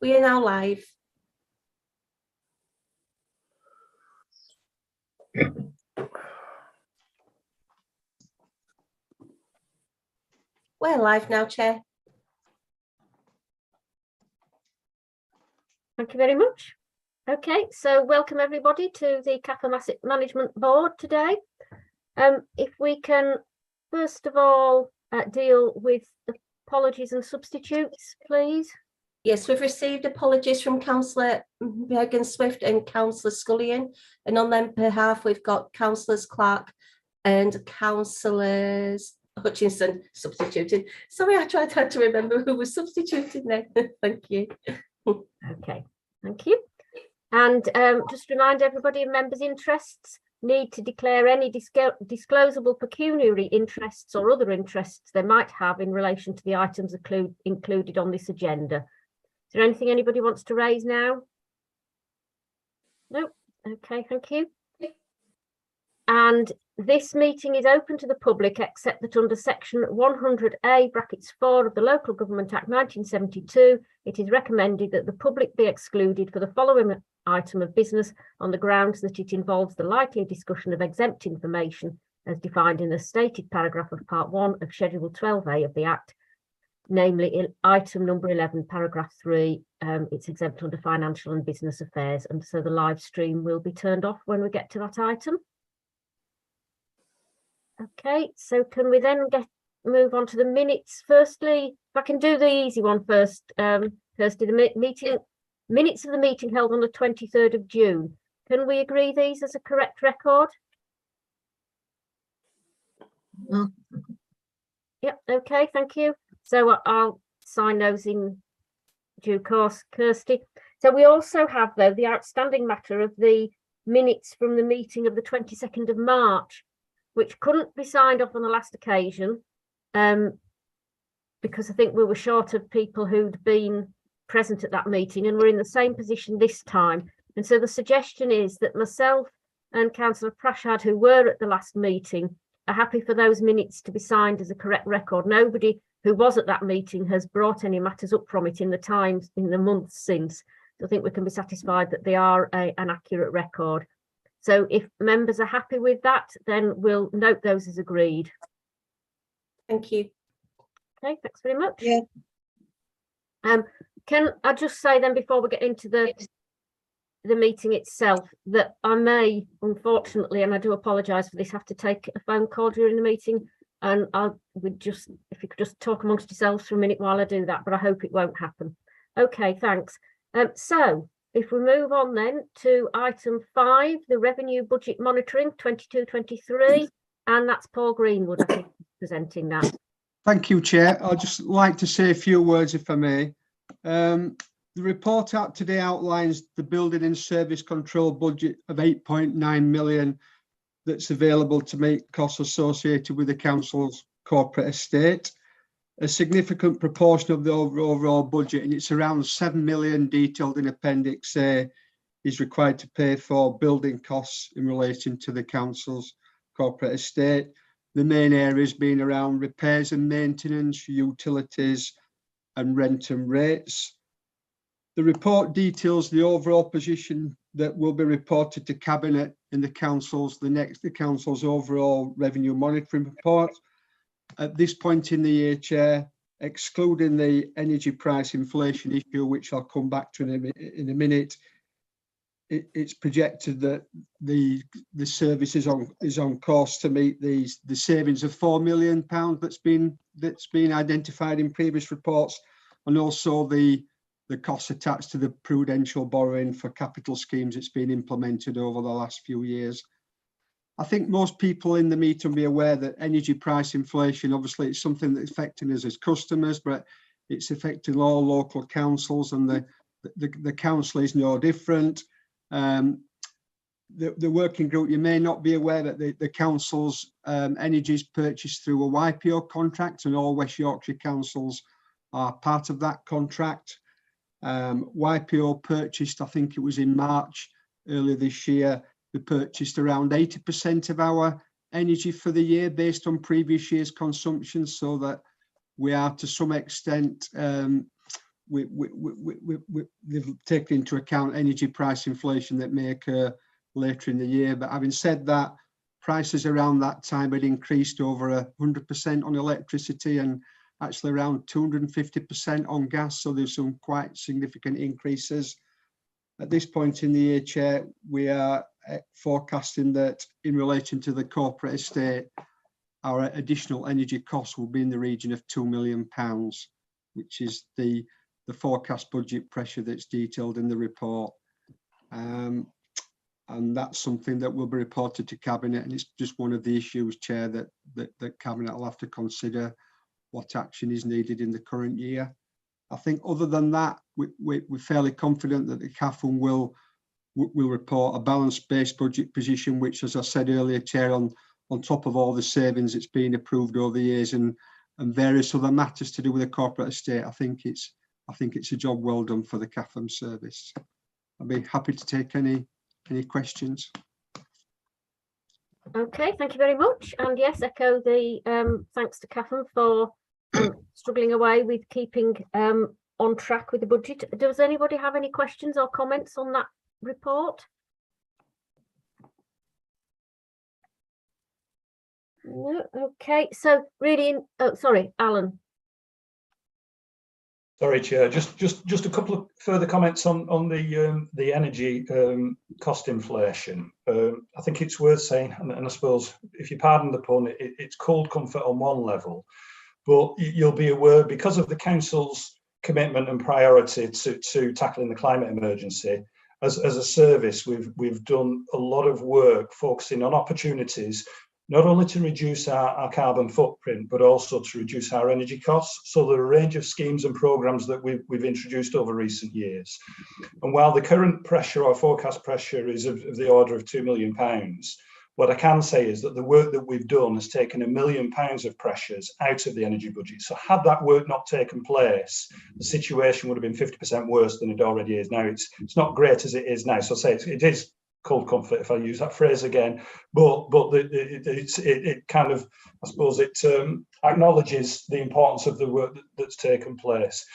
We are now live. We're live now, Chair. Thank you very much. Okay, so welcome everybody to the CAFM Asset Management Board today. If we can first of all deal with apologies and substitutes, please. Yes, we've received apologies from Councillor Bergen-Swift and Councillor Scullion, and on their behalf we've got Councillors Clark and Councillors Hutchinson substituted. Sorry, I tried hard to remember who was substituted there. Thank you. Okay, thank you. And just remind everybody, members' interests need to declare any disclosable pecuniary interests or other interests they might have in relation to the items included on this agenda. Is there anything anybody wants to raise now? No? Okay, thank you. And this meeting is open to the public, except that under section 100A brackets 4 of the Local Government Act 1972, it is recommended that the public be excluded for the following item of business on the grounds that it involves the likely discussion of exempt information as defined in the stated paragraph of part 1 of schedule 12A of the Act, namely item number 11, paragraph 3, it's exempt under financial and business affairs, and so the live stream will be turned off when we get to that item. Okay, so can we then move on to the minutes? Firstly, if I can do the easy one first, Kirsty, the minutes of the meeting held on the 23rd of June. Can we agree these as a correct record? Mm. Yep, okay, thank you. So I'll sign those in due course, Kirsty. So we also have, though, the outstanding matter of the minutes from the meeting of the 22nd of March, which couldn't be signed off on the last occasion because I think we were short of people who'd been present at that meeting, and we're in the same position this time. And so the suggestion is that myself and Councillor Prashad, who were at the last meeting, are happy for those minutes to be signed as a correct record. Nobody who was at that meeting has brought any matters up from it in the months since. So I think we can be satisfied that they are an accurate record. So if members are happy with that, then we'll note those as agreed. Thank you. Okay, thanks very much. Yeah. Can I just say then, before we get into the meeting itself, that I may, unfortunately, and I do apologise for this, have to take a phone call during the meeting, and if you could just talk amongst yourselves for a minute while I do that, but I hope it won't happen. Okay, thanks. So if we move on then to item 5, the revenue budget monitoring 22-23, and that's Paul Greenwood, I think, presenting that. Thank you, Chair. I'd just like to say a few words, if I may. The report out today outlines the building and service control budget of 8.9 million that's available to meet costs associated with the council's corporate estate. A significant proportion of the overall budget, and it's around 7 million detailed in Appendix A, is required to pay for building costs in relation to the council's corporate estate. The main areas being around repairs and maintenance, utilities, and rent and rates. The report details the overall position that will be reported to Cabinet in the council's overall revenue monitoring report. At this point in the year, Chair, excluding the energy price inflation issue, which I'll come back to in a minute, it's projected that the service is on course to meet the savings of £4 million that's been identified in previous reports, and also the costs attached to the prudential borrowing for capital schemes that's been implemented over the last few years. I think most people in the meeting will be aware that energy price inflation, obviously it's something that's affecting us as customers, but it's affecting all local councils, and the council is no different. The working group, you may not be aware that the council's energy is purchased through a YPO contract, and all West Yorkshire councils are part of that contract. YPO purchased, I think it was in March earlier this year, they purchased around 80% of our energy for the year based on previous year's consumption, so that we are to some extent they've taken into account energy price inflation that may occur later in the year. But having said that, prices around that time had increased over 100% on electricity and actually around 250% on gas. So there's some quite significant increases. At this point in the year, Chair, we are forecasting that in relation to the corporate estate, our additional energy costs will be in the region of £2 million, which is the forecast budget pressure that's detailed in the report. And that's something that will be reported to Cabinet, and it's just one of the issues, Chair, that Cabinet will have to consider what action is needed in the current year. I think other than that, we're fairly confident that the CAFM will report a balanced-based budget position, which, as I said earlier, Chair, on top of all the savings that's been approved over the years and various other matters to do with the corporate estate, I think it's a job well done for the CAFM service. I'd be happy to take any questions. Okay, thank you very much. And yes, echo the thanks to CAFM for struggling away with keeping on track with the budget. Does anybody have any questions or comments on that report? No, okay, so really, oh, sorry, Alan. Sorry, Chair. Just a couple of further comments on the energy cost inflation. I think it's worth saying, and I suppose, if you pardon the pun, it's cold comfort on one level, but you'll be aware, because of the council's commitment and priority to tackling the climate emergency, as a service, we've done a lot of work focusing on opportunities, not only to reduce our carbon footprint, but also to reduce our energy costs. So there are a range of schemes and programmes that we've introduced over recent years. And while the current pressure or forecast pressure is of the order of £2 million, what I can say is that the work that we've done has taken £1 million of pressures out of the energy budget. So had that work not taken place, the situation would have been 50% worse than it already is now. It's not great as it is now. So I'll say it is cold comfort, if I use that phrase again, but it kind of, I suppose, it acknowledges the importance of the work that's taken place.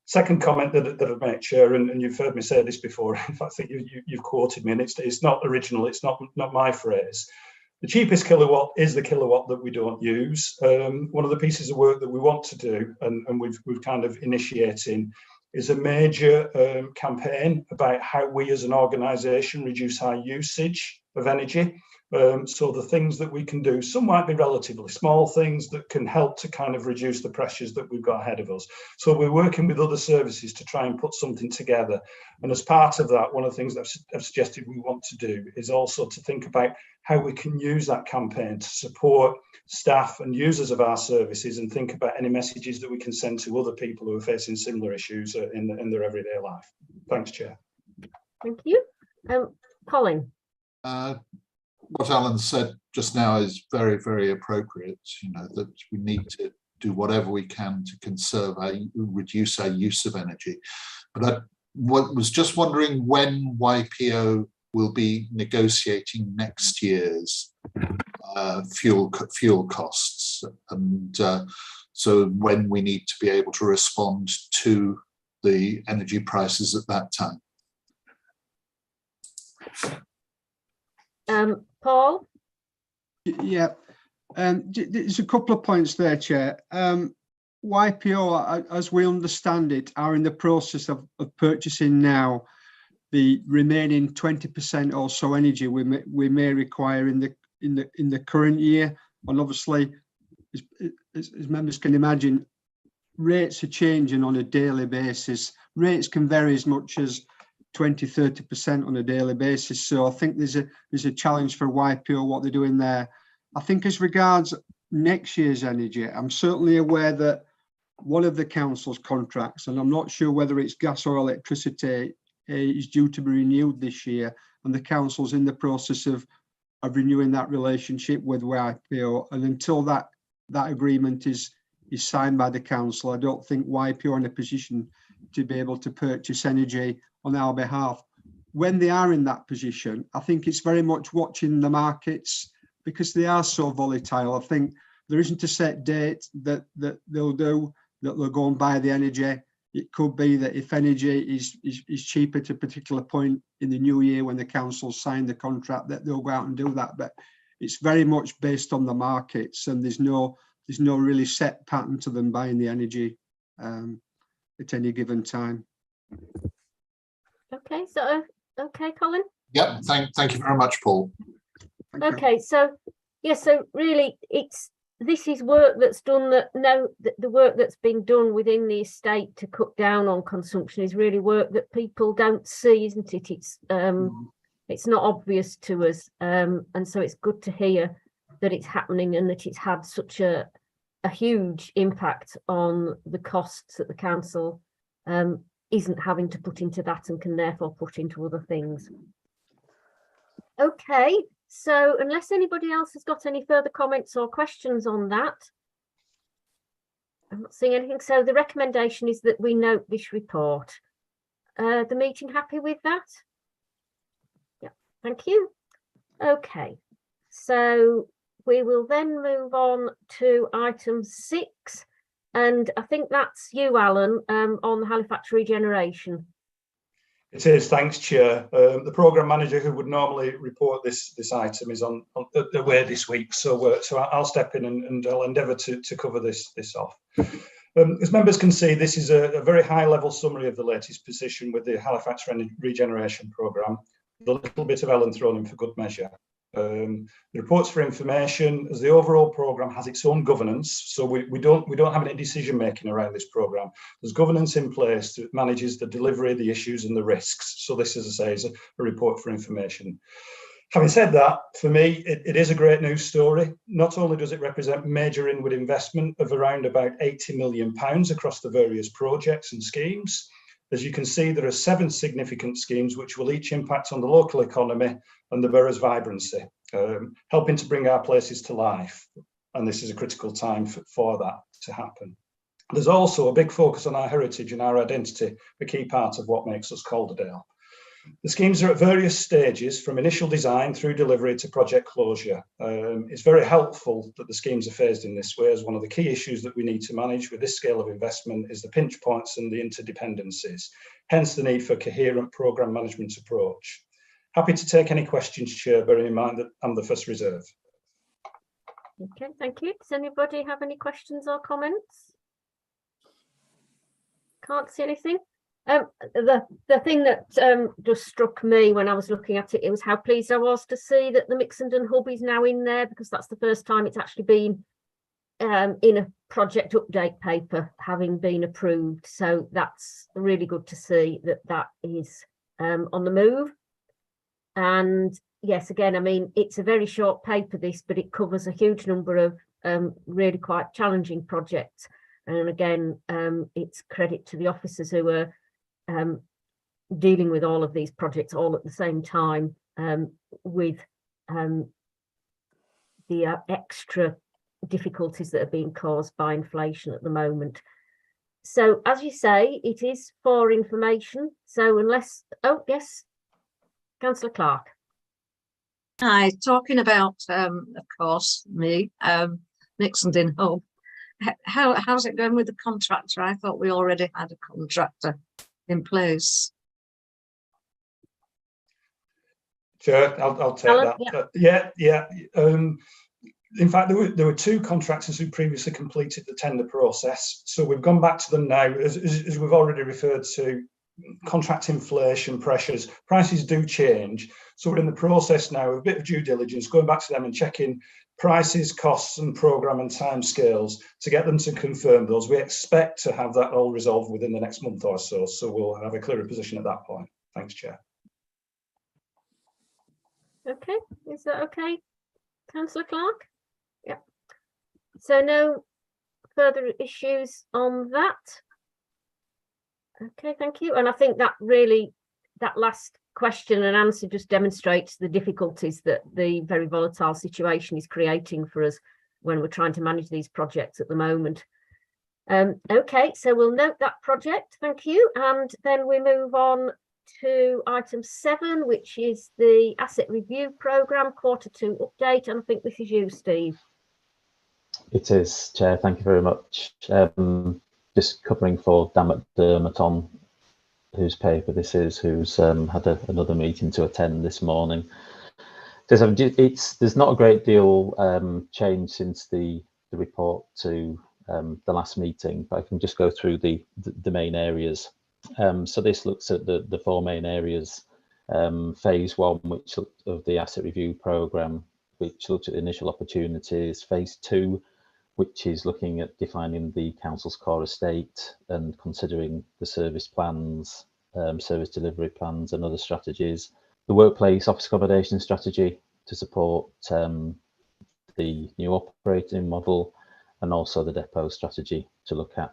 Second comment that I've made, Chair, and you've heard me say this before, in fact, I think you've quoted me, and it's not original, it's not my phrase. The cheapest kilowatt is the kilowatt that we don't use. One of the pieces of work that we want to do, and we've kind of initiating, is a major campaign about how we as an organisation reduce our usage of energy. So the things that we can do, some might be relatively small things that can help to kind of reduce the pressures that we've got ahead of us. So we're working with other services to try and put something together. And as part of that, one of the things that I've suggested we want to do is also to think about how we can use that campaign to support staff and users of our services, and think about any messages that we can send to other people who are facing similar issues in their everyday life. Thanks, Chair. Thank you. Colin. What Alan said just now is very, very appropriate. You know, that we need to do whatever we can to reduce our use of energy. But I was just wondering when YPO will be negotiating next year's fuel costs, and so when we need to be able to respond to the energy prices at that time. Paul? Yeah, there's a couple of points there, Chair. YPO, as we understand it, are in the process of purchasing now the remaining 20% or so energy we may require in the current year. And obviously, as members can imagine, rates are changing on a daily basis. Rates can vary as much as 20–30% on a daily basis. So I think there's a challenge for YPO, what they're doing there. I think as regards next year's energy, I'm certainly aware that one of the council's contracts, and I'm not sure whether it's gas or electricity, is due to be renewed this year, and the council's in the process of renewing that relationship with YPO. And until that agreement is signed by the council, I don't think YPO are in a position to be able to purchase energy on our behalf. When they are in that position, I think it's very much watching the markets, because they are so volatile. I think there isn't a set date that they'll go and buy the energy. It could be that if energy is cheaper to a particular point in the new year when the council sign the contract, that they'll go out and do that. But it's very much based on the markets, and there's no really set pattern to them buying the energy at any given time. Okay, so okay, Colin. Yep, thank you very much, Paul. Okay, so yeah, so really this is work that's done the work that's been done within the estate to cut down on consumption is really work that people don't see, isn't it? It's not obvious to us, and so it's good to hear that it's happening and that it's had such a huge impact on the costs that the council isn't having to put into that and can therefore put into other things. Okay, so unless anybody else has got any further comments or questions on that, I'm not seeing anything. So the recommendation is that we note this report. The meeting happy with that? Yeah, thank you. Okay, so we will then move on to item 6, and I think that's you, Alan, on the Halifax Regeneration. It is, thanks, Chair. The programme manager who would normally report this item is away this week, so I'll step in and I'll endeavour to cover this off. As members can see, this is a very high-level summary of the latest position with the Halifax Regeneration programme, with a little bit of Ellen thrown in for good measure. The reports for information, as the overall programme has its own governance, so we don't have any decision making around this programme. There's governance in place that manages the delivery, the issues and the risks. So this, as I say, is a report for information. Having said that, for me, it is a great news story. Not only does it represent major inward investment of around about £80 million across the various projects and schemes. As you can see, there are 7 significant schemes which will each impact on the local economy and the borough's vibrancy, helping to bring our places to life. And this is a critical time for that to happen. There's also a big focus on our heritage and our identity, a key part of what makes us Calderdale. The schemes are at various stages, from initial design through delivery to project closure. It's very helpful that the schemes are phased in this way, as one of the key issues that we need to manage with this scale of investment is the pinch points and the interdependencies, hence the need for a coherent programme management approach. Happy to take any questions, Chair, bearing in mind that I'm the first reserve. Okay, thank you. Does anybody have any questions or comments? Can't see anything. The thing that just struck me when I was looking at it, it was how pleased I was to see that the Mixenden hub is now in there, because that's the first time it's actually been in a project update paper having been approved. So that's really good to see that that is on the move. And yes, again, I mean, it's a very short paper, this, but it covers a huge number of really quite challenging projects. And again, it's credit to the officers who are dealing with all of these projects all at the same time, with the extra difficulties that are being caused by inflation at the moment. So as you say, it is for information. So unless, oh yes, Councillor Clark. Hi, talking about, of course, me, Mixenden Hub. How's it going with the contractor? I thought we already had a contractor in place. Sure, I'll take Alan, that. Yeah. In fact, there were 2 contractors who previously completed the tender process. So we've gone back to them now, as we've already referred to. Contract inflation pressures, prices do change. So we're in the process now of a bit of due diligence, going back to them and checking prices, costs and programme and timescales to get them to confirm those. We expect to have that all resolved within the next month or so. So we'll have a clearer position at that point. Thanks, Chair. Okay, is that okay, Councillor Clark? Yeah. So no further issues on that. Okay, thank you. And I think that really, that last question and answer just demonstrates the difficulties that the very volatile situation is creating for us when we're trying to manage these projects at the moment. Okay, so we'll note that project, thank you. And then we move on to item 7, which is the asset review programme Q2 update. And I think this is you, Steve. It is, Chair. Thank you very much. just covering for Dan McDermott on whose paper this is, who's had another meeting to attend this morning. There's not a great deal changed since the report to the last meeting, but I can just go through the main areas. So this looks at the four main areas. Phase 1, which looked of the asset review programme, which looked at initial opportunities. Phase 2, which is looking at defining the council's core estate and considering the service plans, service delivery plans and other strategies. The workplace office accommodation strategy to support the new operating model, and also the depot strategy to look at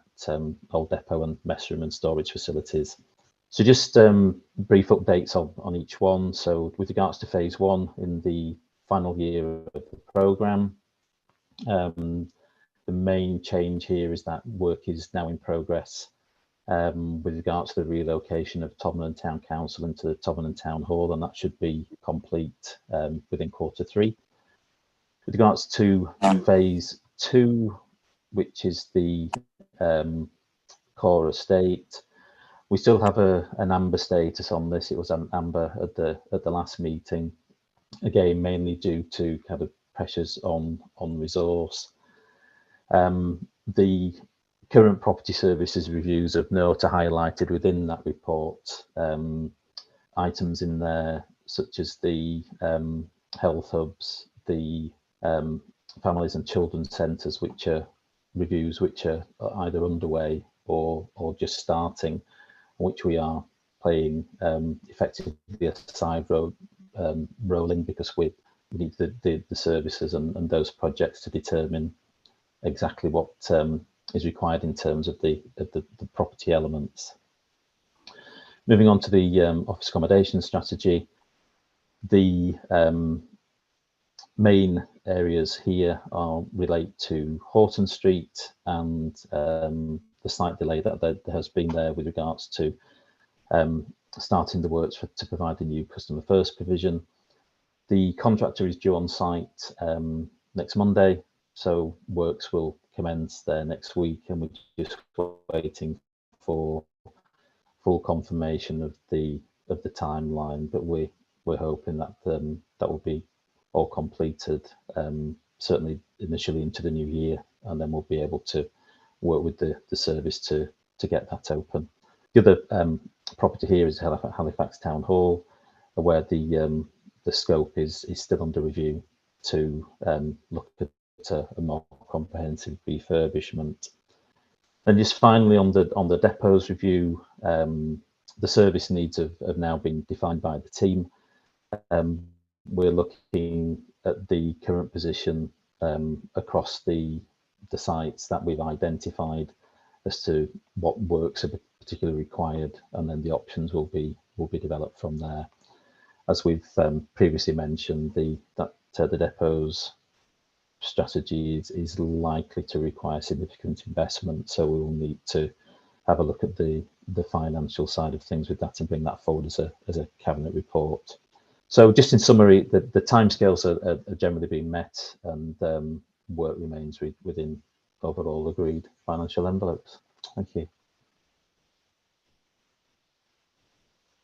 old depot and mess room and storage facilities. So just brief updates on each one. So with regards to phase 1, in the final year of the programme, the main change here is that work is now in progress with regards to the relocation of Todmorden Town Council into the Todmorden Town Hall, and that should be complete within Q3. With regards to phase 2, which is the core estate, we still have an amber status on this. It was an amber at the last meeting, again mainly due to kind of pressures on resource. The current property services reviews of note are highlighted within that report. Items in there such as the health hubs, the families and children's centres, which are reviews which are either underway or just starting, which we are playing effectively a side rolling, because we need the services and those projects to determine exactly what is required in terms of the property elements. Moving on to the office accommodation strategy, the main areas here relate to Horton Street and the slight delay that there has been there with regards to starting the works to provide the new customer first provision. The contractor is due on site next Monday, so works will commence there next week, and we're just waiting for full confirmation of the timeline. But we're hoping that that will be all completed, certainly initially into the new year, and then we'll be able to work with the service to get that open. The other property here is Halifax Town Hall, where the scope is still under review to look at a more comprehensive refurbishment. And just finally on the depots review, the service needs have now been defined by the team. We're looking at the current position across the sites that we've identified as to what works are particularly required, and then the options will be developed from there. As we've previously mentioned, the depots strategy is likely to require significant investment, so we will need to have a look at the financial side of things with that and bring that forward as a cabinet report. So just in summary, the timescales are generally being met, and work remains within overall agreed financial envelopes. Thank you.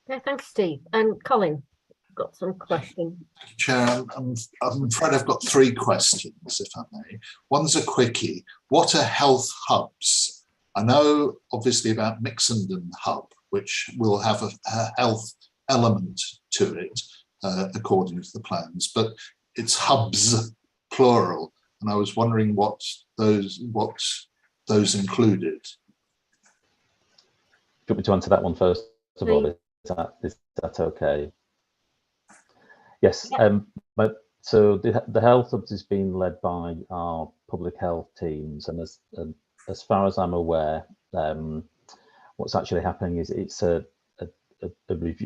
Okay, thanks, Steve. And Colin, got some questions. Thank you, Chair. I'm afraid I've got 3 questions, if I may. One's a quickie. What are health hubs? I know obviously about Mixenden Hub, which will have a health element to it, according to the plans, but it's hubs plural, and I was wondering what those included. Do you want me to answer that one first of all? Is that okay? Yes. But so the health hubs is being led by our public health teams, and as far as I'm aware, what's actually happening is it's a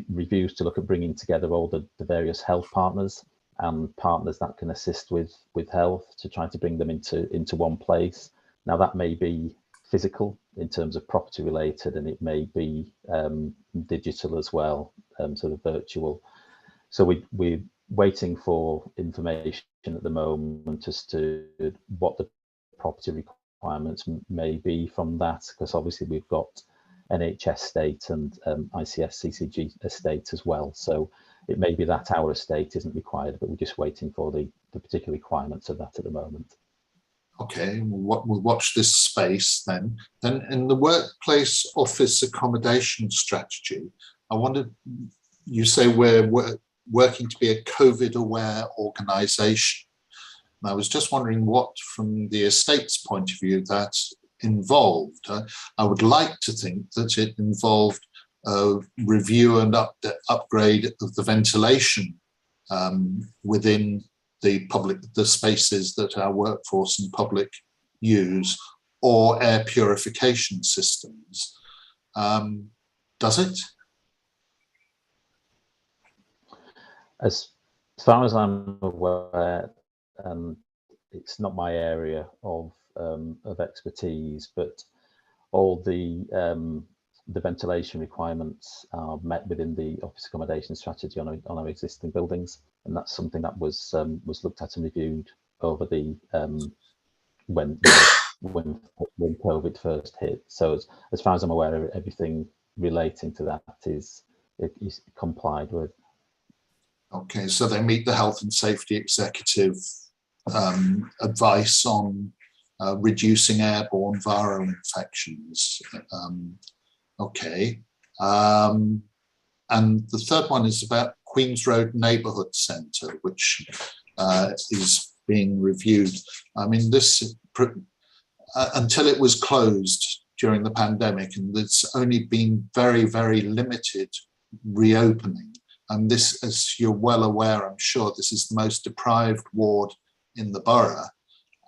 reviews to look at bringing together all the various health partners and partners that can assist with health, to try to bring them into one place. Now that may be physical in terms of property related, and it may be digital as well, sort of virtual. So we're waiting for information at the moment as to what the property requirements may be from that, because obviously we've got NHS estate and ICS CCG estate as well. So it may be that our estate isn't required, but we're just waiting for the particular requirements of that at the moment. Okay, we'll watch this space then. Then in the workplace office accommodation strategy, I wondered, you say we're working to be a COVID-aware organisation. And I was just wondering what, from the estate's point of view, that involved. I would like to think that it involved a review and upgrade of the ventilation within the spaces that our workforce and public use, or air purification systems. Does it? As far as I'm aware, it's not my area of expertise, but all the ventilation requirements are met within the office accommodation strategy on our existing buildings, and that's something that was looked at and reviewed over the when COVID first hit. So as far as I'm aware, everything relating to that is complied with. Okay, so they meet the health and safety executive advice on reducing airborne viral infections. Okay. And the third one is about Queen's Road Neighbourhood Centre, which is being reviewed. I mean, this until it was closed during the pandemic, and it's only been very, very limited reopening. And this, as you're well aware, I'm sure, this is the most deprived ward in the borough.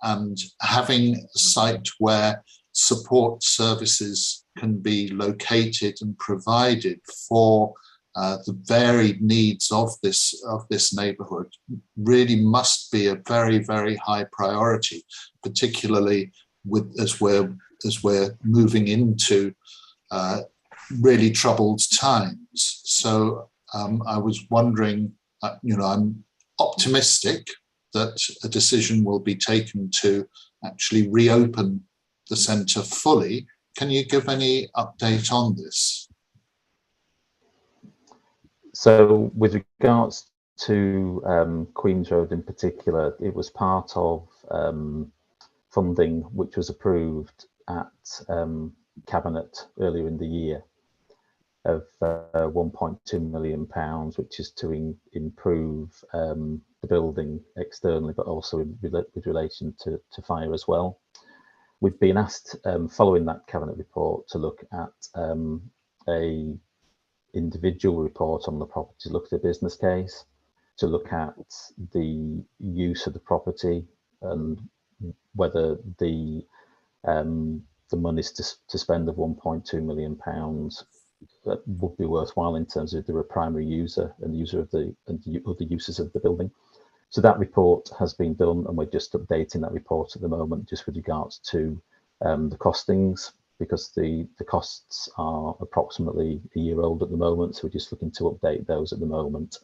And having a site where support services can be located and provided for the varied needs of this neighbourhood really must be a very, very high priority, particularly as we're moving into really troubled times. So I was wondering, I'm optimistic that a decision will be taken to actually reopen the centre fully. Can you give any update on this? So with regards to Queen's Road in particular, it was part of funding which was approved at Cabinet earlier in the year of £1.2 million, which is to improve the building externally, but also with relation to fire as well. We've been asked, following that Cabinet report, to look at a individual report on the property, to look at the business case, to look at the use of the property and whether the monies to spend of £1.2 million that would be worthwhile in terms of the primary user and the user of the other uses of the building. So that report has been done, and we're just updating that report at the moment, just with regards to the costings, because the costs are approximately a year old at the moment. So we're just looking to update those at the moment.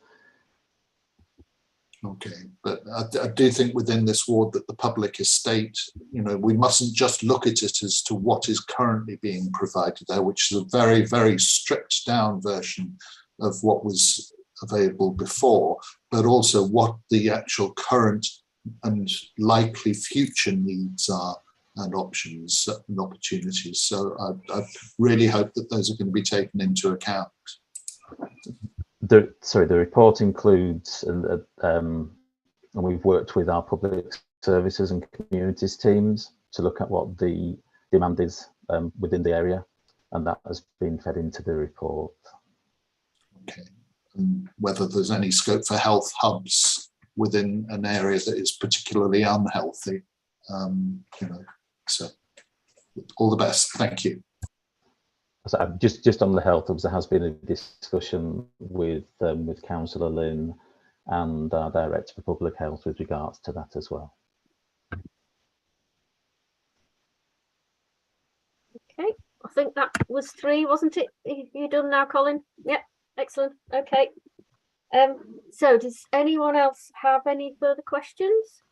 Okay, but I do think within this ward that the public estate, we mustn't just look at it as to what is currently being provided there, which is a very, very stripped down version of what was available before, but also what the actual current and likely future needs are and options and opportunities. So I really hope that those are going to be taken into account. The report includes, and we've worked with our public services and communities teams to look at what the demand is within the area, and that has been fed into the report. Okay, and whether there's any scope for health hubs within an area that is particularly unhealthy, so all the best. Thank you. So just on the health hubs, there has been a discussion with Councillor Lynn and our Director for Public Health with regards to that as well. Okay, I think that was 3, wasn't it? You done now, Colin? Yep, excellent. Okay. So does anyone else have any further questions?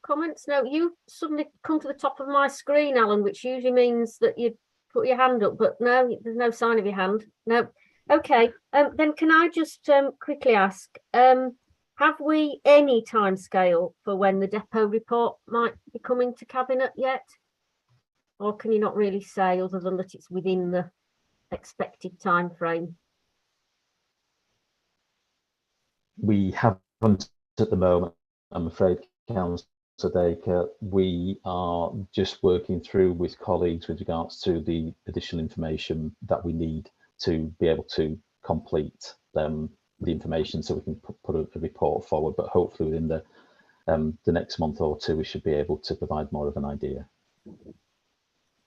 comments? No, you suddenly come to the top of my screen, Alan, which usually means that you put your hand up, but no, there's no sign of your hand. No. Okay, then can I just quickly ask, have we any timescale for when the depot report might be coming to Cabinet yet? Or can you not really say, other than that it's within the expected time frame? We haven't at the moment, I'm afraid, Councillor Dacre. We are just working through with colleagues with regards to the additional information that we need to be able to complete the information, so we can put a report forward. But hopefully within the next month or two, we should be able to provide more of an idea.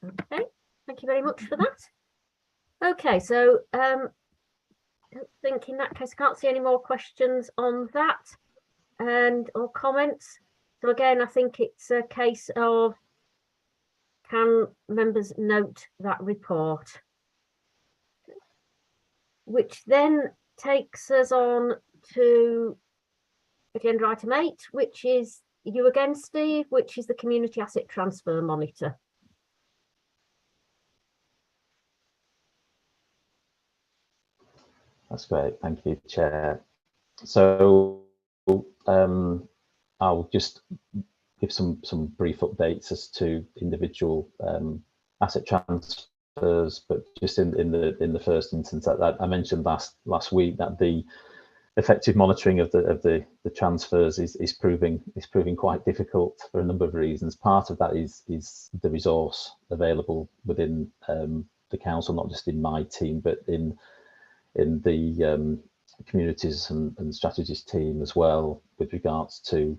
Okay, thank you very much for that. Okay, so I don't think in that case, I can't see any more questions on that or comments. So again, I think it's a case of, can members note that report? Which then takes us on to agenda item 8, which is you again, Steve, which is the Community Asset Transfer Monitor. That's great, thank you, Chair. So I'll just give some brief updates as to individual asset transfers, but just in the first instance, that I mentioned last week that the effective monitoring of the transfers is proving quite difficult for a number of reasons. Part of that is the resource available within the council, not just in my team, but in the communities and strategies team as well, with regards to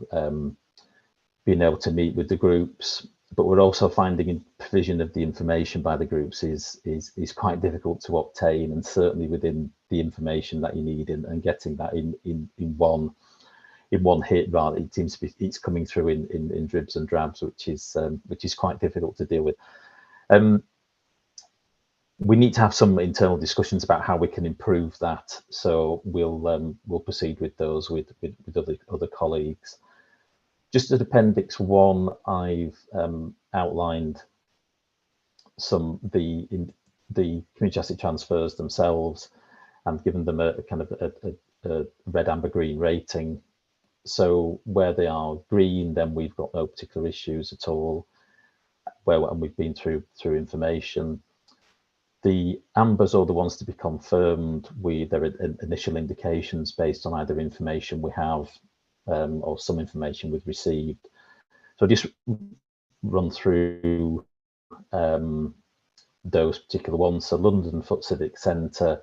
being able to meet with the groups. But we're also finding in provision of the information by the groups is quite difficult to obtain, and certainly within the information that you need, and getting that in one hit, rather, it seems to be it's coming through in dribs and drabs, which is quite difficult to deal with. We need to have some internal discussions about how we can improve that. So we'll proceed with those with other colleagues. Just at Appendix 1, I've outlined the community asset transfers themselves and given them a kind of a red, amber, green rating. So where they are green, then we've got no particular issues at all. And we've been through information. The ambers are the ones to be confirmed. There are initial indications based on either information we have or some information we've received. So just run through those particular ones. So London Foot Civic Centre,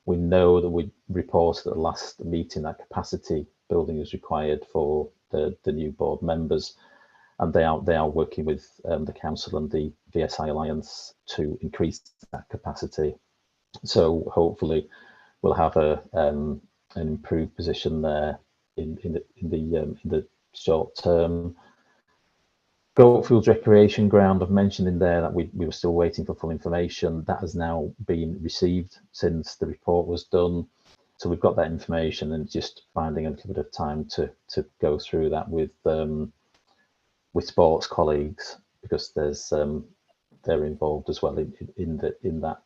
we know that we reported at the last meeting that capacity building is required for the new board members, and they are working with the council and the VSI Alliance to increase that capacity. So hopefully we'll have an improved position there in the short term. Goldfields Recreation Ground, I've mentioned in there that we were still waiting for full information. That has now been received since the report was done. So we've got that information, and just finding a little bit of time to go through that with sports colleagues, because they're involved as well in that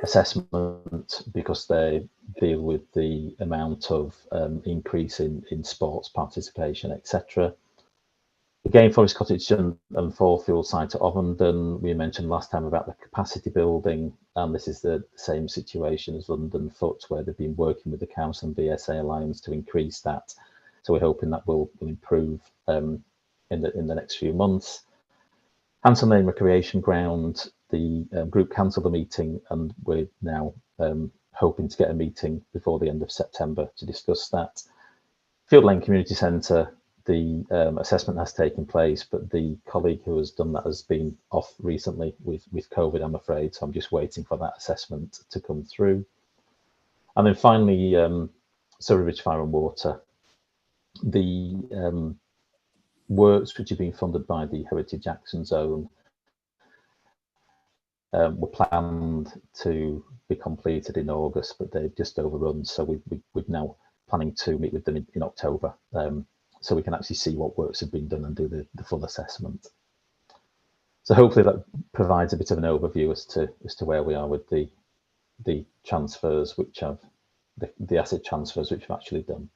assessment, because they deal with the amount of increase in sports participation, etc. Again, Forest Cottage and Fourfield site at Ovenden, we mentioned last time about the capacity building, and this is the same situation as London Foot, where they've been working with the council and BSA Alliance to increase that. So we're hoping that will improve in the next few months. Hanson Lane Recreation Ground, the group cancelled the meeting, and we're now hoping to get a meeting before the end of September to discuss that. Field Lane Community Centre, the assessment has taken place, but the colleague who has done that has been off recently with COVID, I'm afraid. So I'm just waiting for that assessment to come through. And then finally, Surrey Ridge Fire and Water, the works which have been funded by the Heritage Action Zone were planned to be completed in August, but they've just overrun. So we're now planning to meet with them in October so we can actually see what works have been done and do the full assessment. So hopefully that provides a bit of an overview as to where we are with the transfers which have the asset transfers which have actually done.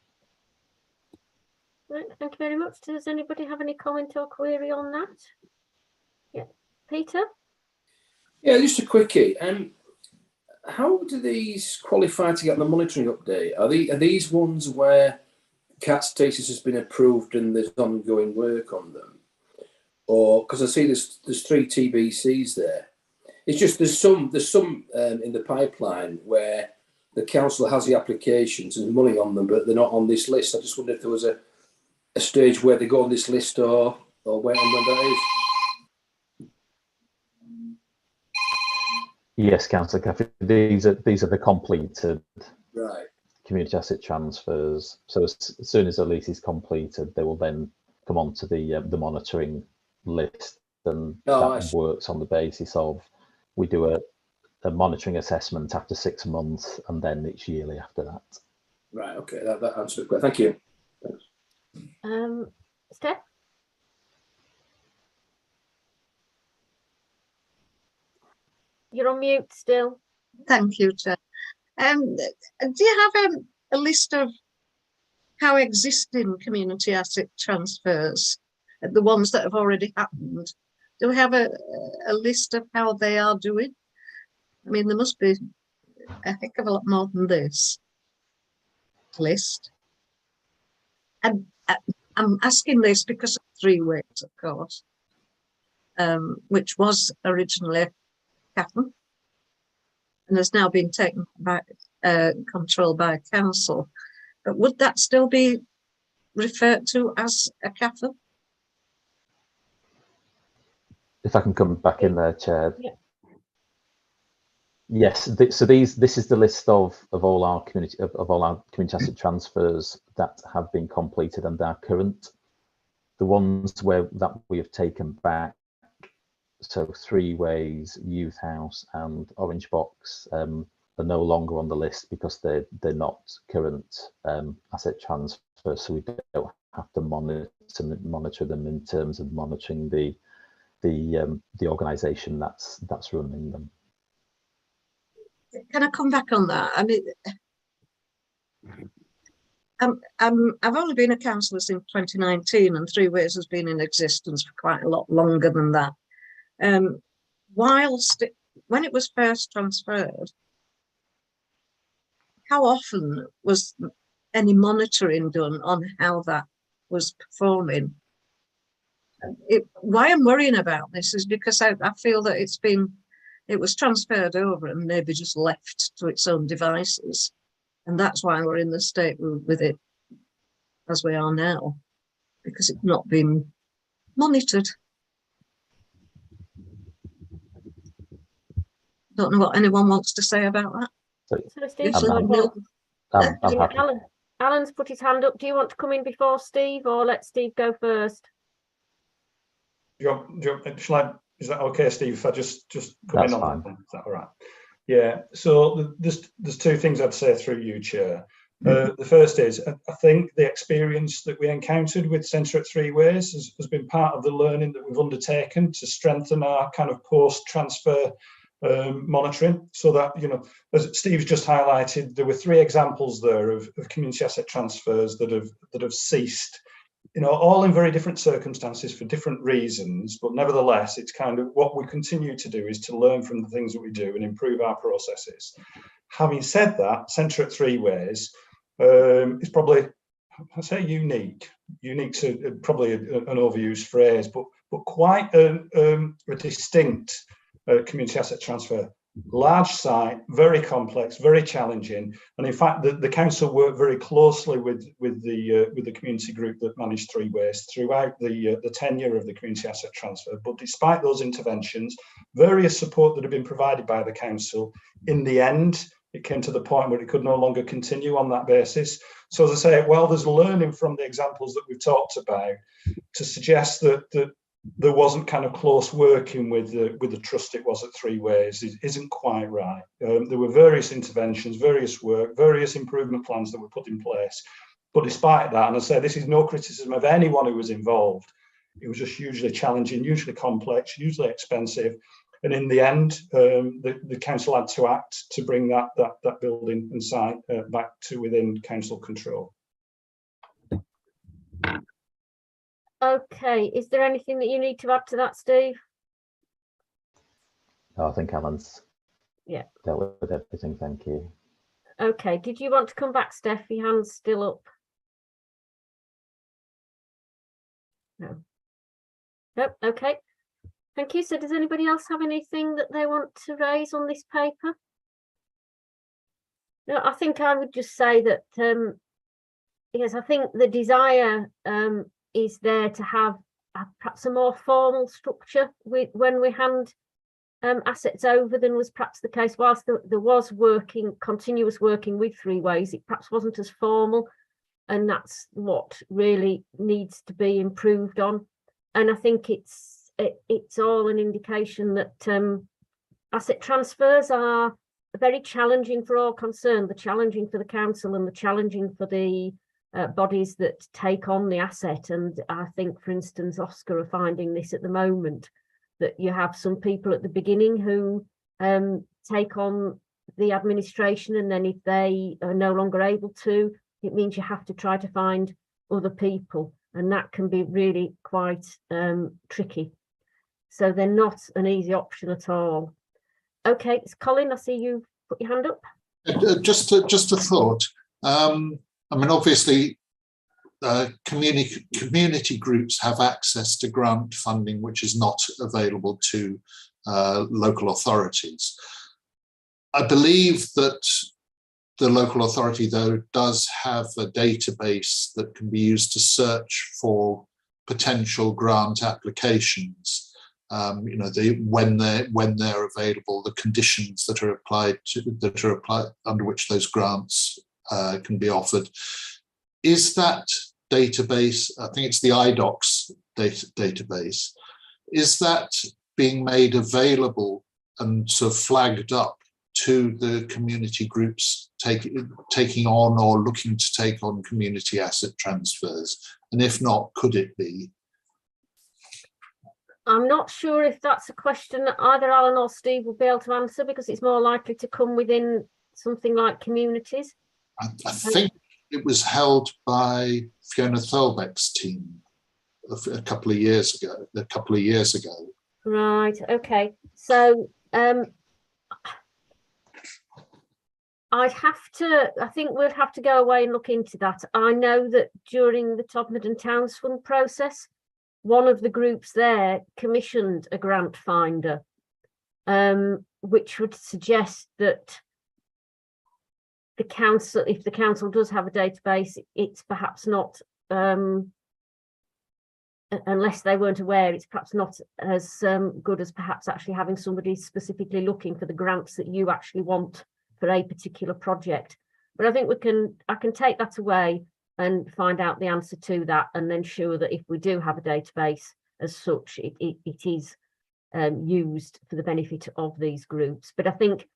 Right, thank you very much. Does anybody have any comment or query on that? Yeah, Peter? Yeah, just a quickie. How do these qualify to get the monitoring update? Are these ones where CAT status has been approved and there's ongoing work on them? Or because I see there's 3 TBCs there. It's just there's some in the pipeline where the council has the applications and money on them, but they're not on this list. I just wonder if there was a stage where they go on this list or when that is. Yes, Councillor Caffrey, these are the completed Right. community asset transfers. So as soon as the lease is completed, they will then come onto the monitoring list, and that works on the basis of we do a monitoring assessment after 6 months, and then it's yearly after that. Right. Okay. That answers the question. Thank you. Thanks. Steph? You're on mute still. Thank you, Chair. Do you have a list of how existing community asset transfers, the ones that have already happened, do we have a list of how they are doing? I mean, there must be a heck of a lot more than this list. And I'm asking this because of 3 ways, of course, which was originally CAFM and has now been taken by control by council. But would that still be referred to as a CAFM? If I can come back in there, Chair. Yeah. Yes, so this is the list of all our community asset transfers that have been completed and are current. The ones that we have taken back, so 3 Ways, Youth House and Orange Box, are no longer on the list because they're not current asset transfers, so we don't have to monitor them in terms of monitoring the organisation that's running them. Can I come back on that? I mean, I've only been a councillor since 2019, and 3 Ways has been in existence for quite a lot longer than that. Whilst when it was first transferred, how often was any monitoring done on how that was performing? Why I'm worrying about this is because I feel that it was transferred over and maybe just left to its own devices, and that's why we're in the state with it as we are now, because it's not been monitored. Don't know what anyone wants to say about that. So Steve, I'm happy. Alan's put his hand up. Do you want to come in before Steve, or let Steve go first? Is that okay, Steve? If I just come That's in on fine. that one, is that all right? Yeah. So there's 2 things I'd say through you, Chair. The first is I think the experience that we encountered with Centre at 3 Ways has been part of the learning that we've undertaken to strengthen our kind of post-transfer monitoring, so that, you know, as Steve's just highlighted, there were 3 examples there of community asset transfers that have ceased, you know, all in very different circumstances for different reasons, but nevertheless, it's kind of what we continue to do is to learn from the things that we do and improve our processes. Having said that, Centre at 3 Ways is probably, I say unique to probably an overused phrase, but quite a distinct community asset transfer. Large site, very complex, very challenging, and in fact the council worked very closely with the community group that managed 3 Ways throughout the tenure of the community asset transfer. But despite those interventions, various support that had been provided by the council, in the end it came to the point where it could no longer continue on that basis. So as I say, while there's learning from the examples that we've talked about, to suggest that there wasn't kind of close working with the trust it was at 3 Ways isn't quite right. There were various interventions, various work, various improvement plans that were put in place, But despite that, and I say this is no criticism of anyone who was involved, it was just hugely challenging, hugely complex, hugely expensive. And in the end, the council had to act to bring that building and site back to within council control. Okay, is there anything that you need to add to that, Steve? No, I think Alan's dealt with everything. Thank you. Okay, did you want to come back, Steph? Your hand's still up. No. Nope, okay. Thank you. So does anybody else have anything that they want to raise on this paper? No, I think I would just say that, yes, I think the desire is there to have perhaps a more formal structure when we hand assets over than was perhaps the case. Whilst there was continuous working with Three Ways, it perhaps wasn't as formal, and that's what really needs to be improved on. And I think it's all an indication that asset transfers are very challenging for all concerned. They're challenging for the council and they're challenging for the bodies that take on the asset. And I think, for instance, Oscar are finding this at the moment, that you have some people at the beginning who take on the administration, and then if they are no longer able to, it means you have to try to find other people, and that can be really quite tricky. So they're not an easy option at all. Okay, it's Colin, I see you put your hand up. Just a thought. I mean, obviously, community groups have access to grant funding, which is not available to local authorities. I believe that the local authority, though, does have a database that can be used to search for potential grant applications. You know, when they're available, the conditions that are applied under which those grants can be offered. Is that database, I think it's the IDOCS database, is that being made available and sort of flagged up to the community groups taking on or looking to take on community asset transfers? And if not, could it be? I'm not sure if that's a question that either Alan or Steve will be able to answer, because it's more likely to come within something like communities. I think it was held by Fiona Thirlbeck's team a couple of years ago. Right, okay. So I think we'll have to go away and look into that. I know that during the Todmorden Towns Fund process, one of the groups there commissioned a grant finder, which would suggest that the council, if the council does have a database, it's perhaps not, unless they weren't aware, it's perhaps not as good as perhaps actually having somebody specifically looking for the grants that you actually want for a particular project. But I think I can take that away and find out the answer to that, and ensure that if we do have a database as such, it is used for the benefit of these groups. But I think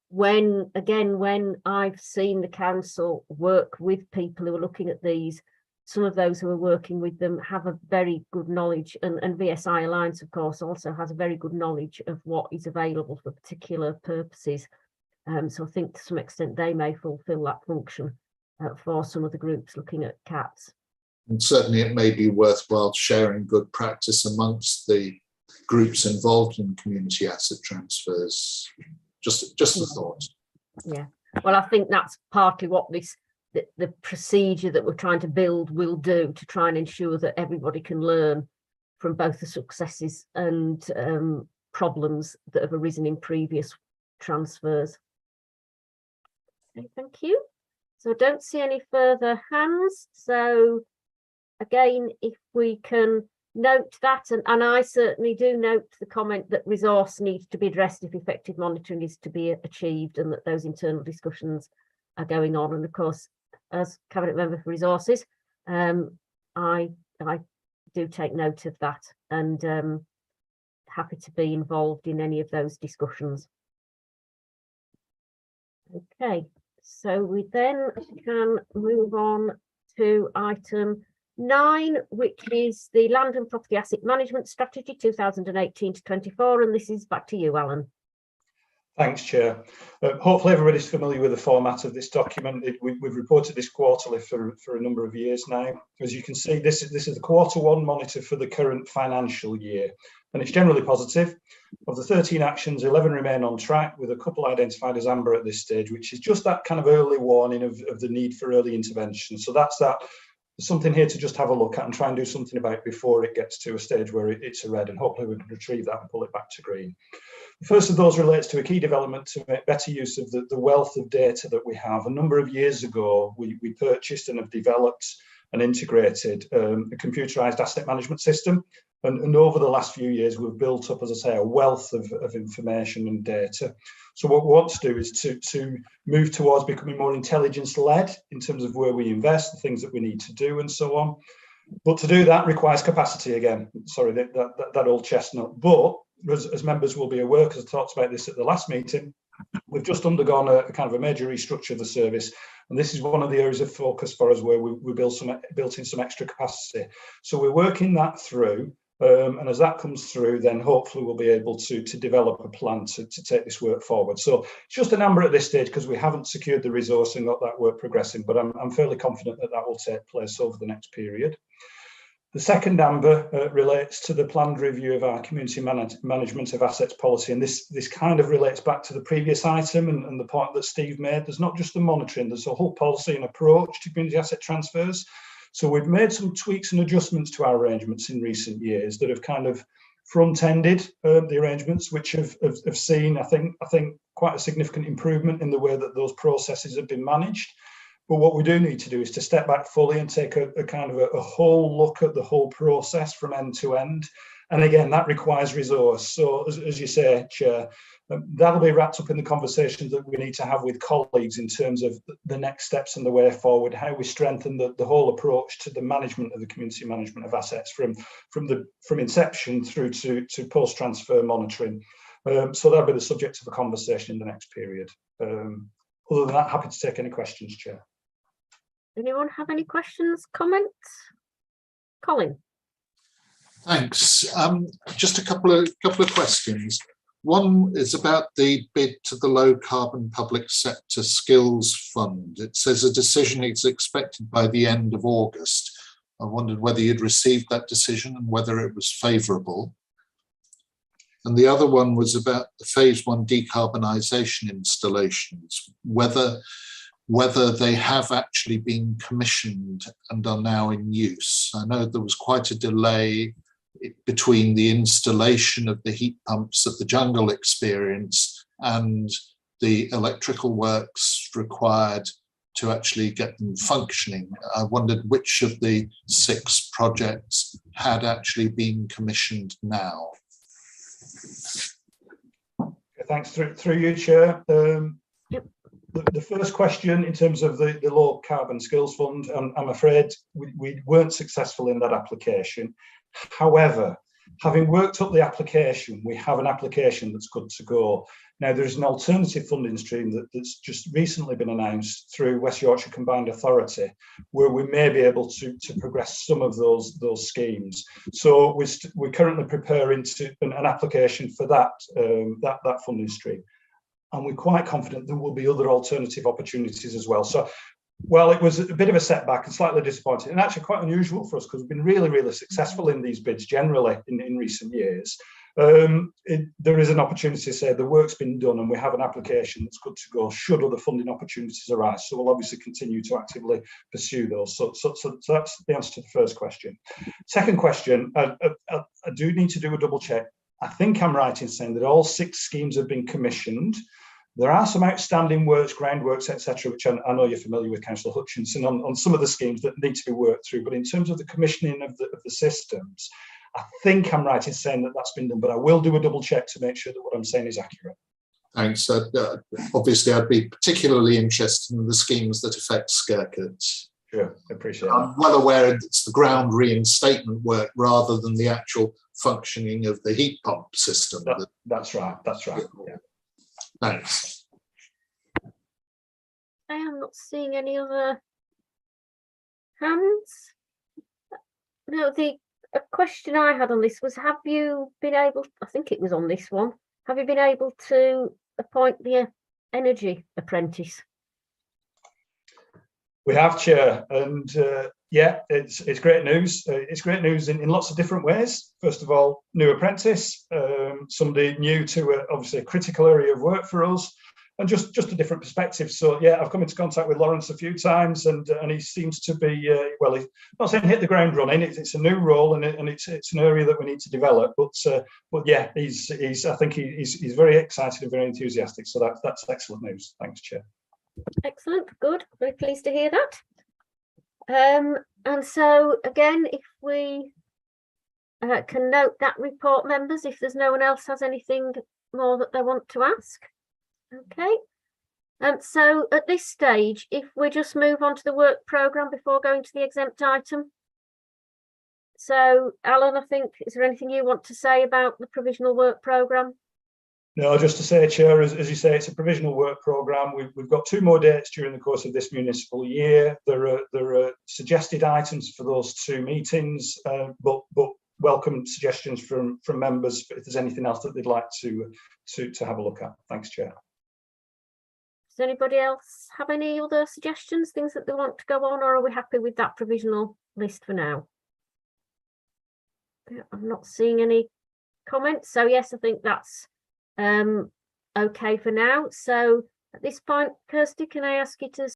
when I've seen the council work with people who are looking at these, some of those who are working with them have a very good knowledge, and VSI Alliance, of course, also has a very good knowledge of what is available for particular purposes. So I think to some extent they may fulfil that function for some of the groups looking at CATs. And certainly it may be worthwhile sharing good practice amongst the groups involved in community asset transfers. Just a thought. Yeah, well, I think that's partly what the procedure that we're trying to build will do, to try and ensure that everybody can learn from both the successes and problems that have arisen in previous transfers. Okay, thank you. So I don't see any further hands. So again, if we can note that, and I certainly do note the comment that resource needs to be addressed if effective monitoring is to be achieved, and that those internal discussions are going on. And of course, as Cabinet Member for Resources, I do take note of that, and happy to be involved in any of those discussions. Okay, So we then can move on to item 9, which is the Land and Property Asset Management Strategy 2018 to 24, and this is back to you, Alan. Thanks, Chair. Hopefully everybody's familiar with the format of this document. We've reported this quarterly for a number of years now. As you can see, this is the Q1 monitor for the current financial year, and it's generally positive. Of the 13 actions, 11 remain on track, with a couple identified as amber at this stage, which is just that kind of early warning of the need for early intervention. So that's that. There's something here to just have a look at and try and do something about before it gets to a stage where it's a red, and hopefully we can retrieve that and pull it back to green. The first of those relates to a key development to make better use of the wealth of data that we have. A number of years ago, we purchased and have developed and integrated a computerized asset management system. And over the last few years, we've built up, as I say, a wealth of information and data. So what we want to do is to move towards becoming more intelligence-led in terms of where we invest, the things that we need to do, and so on. But to do that requires capacity again. Sorry, that old chestnut. But as members will be aware, because I talked about this at the last meeting, we've just undergone a kind of a major restructure of the service, and this is one of the areas of focus for us where we built in some extra capacity. So we're working that through. And as that comes through, then hopefully we'll be able to develop a plan to take this work forward. So it's just an amber at this stage because we haven't secured the resource and got that work progressing, but I'm fairly confident that that will take place over the next period. The second amber relates to the planned review of our community management of assets policy, and this kind of relates back to the previous item and the point that Steve made. There's not just the monitoring, there's a whole policy and approach to community asset transfers. So we've made some tweaks and adjustments to our arrangements in recent years that have kind of front-ended the arrangements, which have seen, I think, quite a significant improvement in the way that those processes have been managed. But what we do need to do is to step back fully and take a kind of a whole look at the whole process from end to end. And again, that requires resource. So as you say, Chair, that'll be wrapped up in the conversations that we need to have with colleagues in terms of the next steps and the way forward, how we strengthen the whole approach to the management of the community management of assets from inception through to post-transfer monitoring. So that'll be the subject of a conversation in the next period. Other than that, happy to take any questions, Chair. Anyone have any questions, comments? Colin. Thanks. Just a couple of questions. One is about the bid to the Low Carbon Public Sector Skills Fund. It says a decision is expected by the end of August. I wondered whether you'd received that decision and whether it was favourable. And the other one was about the phase 1 decarbonisation installations, whether they have actually been commissioned and are now in use. I know there was quite a delay between the installation of the heat pumps at the Jungle Experience and the electrical works required to actually get them functioning. I wondered which of the 6 projects had actually been commissioned now. Thanks. Through you, Chair. The first question in terms of the Low Carbon Skills Fund, I'm afraid we weren't successful in that application. However, having worked up the application, we have an application that's good to go. Now, there's an alternative funding stream that's just recently been announced through West Yorkshire Combined Authority, where we may be able to progress some of those schemes. So we're currently preparing an application for that funding stream. And we're quite confident there will be other alternative opportunities as well. So, well, it was a bit of a setback and slightly disappointing, and actually quite unusual for us because we've been really, really successful in these bids generally in recent years. There is an opportunity to say the work's been done and we have an application that's good to go should other funding opportunities arise. So we'll obviously continue to actively pursue those. So that's the answer to the first question. Second question, I do need to do a double check. I think I'm right in saying that all 6 schemes have been commissioned. There are some outstanding works, groundworks, etc., which I know you're familiar with, Councillor Hutchinson, on some of the schemes that need to be worked through. But in terms of the commissioning of the systems, I think I'm right in saying that that's been done, but I will do a double check to make sure that what I'm saying is accurate. Thanks. Obviously, I'd be particularly interested in the schemes that affect Skirkert. Sure, I appreciate that. I'm well aware it's the ground reinstatement work rather than the actual functioning of the heat pump system. That's right. That's right. Yeah. Thanks. not seeing any other hands. No, a question I had on this was, have you been able, I think it was on this one, have you been able to appoint the energy apprentice? We have, Chair, and yeah, it's great news. It's great news in lots of different ways. First of all, new apprentice, somebody new to obviously a critical area of work for us, and just a different perspective. So yeah, I've come into contact with Lawrence a few times, and he seems to be well. He's not saying hit the ground running. It's a new role, and it's an area that we need to develop. But yeah, he's I think he's very excited and very enthusiastic. So that's excellent news. Thanks, Chair. Excellent, good, very pleased to hear that. And so again, if we can note that report, members, if there's no one else has anything more that they want to ask. Okay, so at this stage, if we just move on to the work programme before going to the exempt item. So Alan, I think, is there anything you want to say about the provisional work programme? No, just to say, Chair, as you say, it's a provisional work programme. We've got 2 more dates during the course of this municipal year. There are suggested items for those 2 meetings, but welcome suggestions from members if there's anything else that they'd like to have a look at. Thanks, Chair. Does anybody else have any other suggestions, things that they want to go on, or are we happy with that provisional list for now? Yeah, I'm not seeing any comments, so yes, I think that's okay for now. So at this point, Kirsty, can I ask you to